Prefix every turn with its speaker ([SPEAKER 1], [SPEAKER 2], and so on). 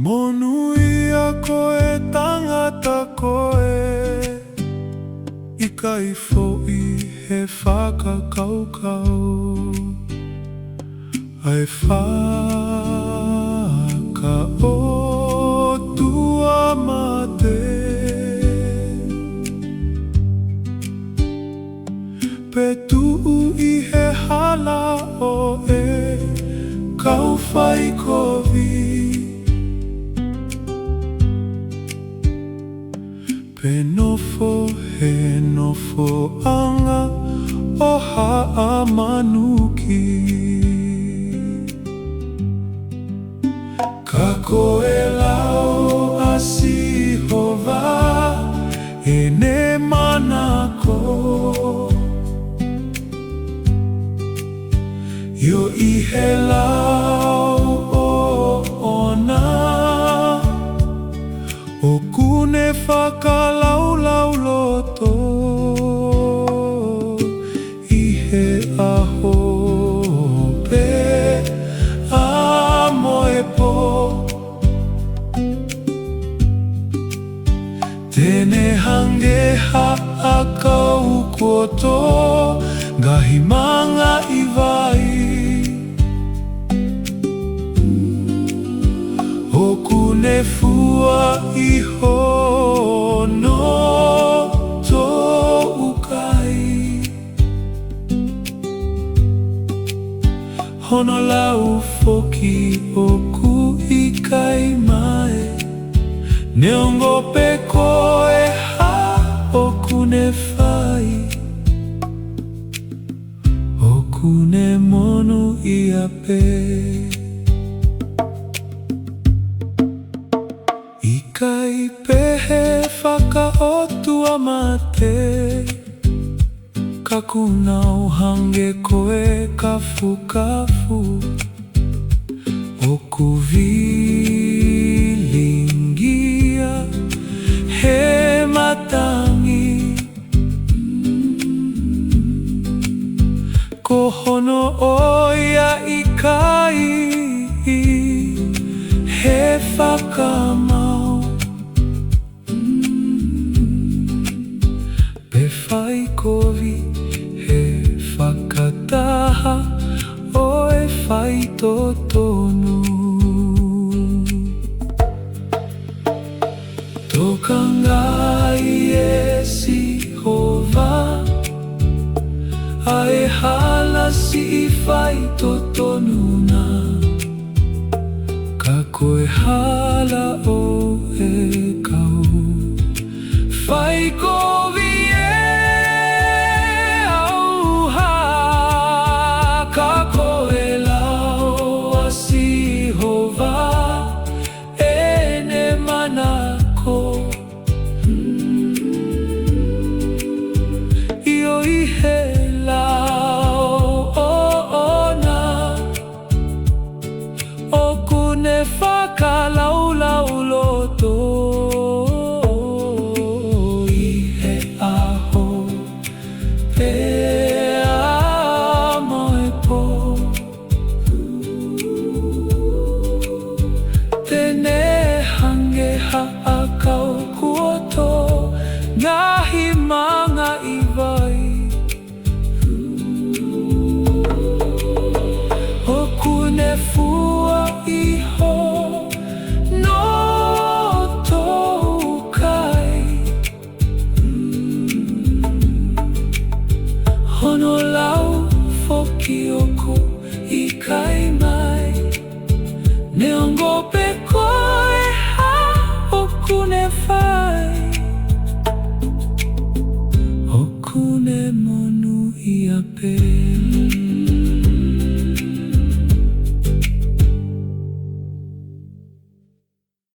[SPEAKER 1] Monu ia koe tangata koe, Ikai fo'i he whakakaukau. Ai fakalotu mate, Pe tu'u I he hala o e kau whai kovi. Pe nofo he nofo anga o ha'amanuki. Ka koe lau a sihova e ne manako. Yo I he lau o ona o kune whakalaulau loto I he aho pe a moe po. Tene hange ha'akau koto gahi manga I vai. Hokune fua I hono to ukai. Hono lau foki oku ikai mai. Neongo pe koe ha okune fai. Okune monu ia pe. Ikai pehe fakalotu mate, Kakunau hange koe kafu kafu. Oku vilingia he matangi. Kohono oia ikai he whakamau. Pe whai kovi he whakataha o e whai totonu. Tokangai e sihova ae hala si I whai totonuna. Ka koe hala o e kau whai kovi e auha. Ka koe lau a sihova e ne manako. Io I he lau o ona o kune whakalaulau loto I he aho pe a moe po. Tene hange ha'akau kuoto ngahi manga I vai. Okune fua iho no to ukai. Hono lau foki oku ikai mai. Neongo pe koe ha okune whai. Okune monu ia pe.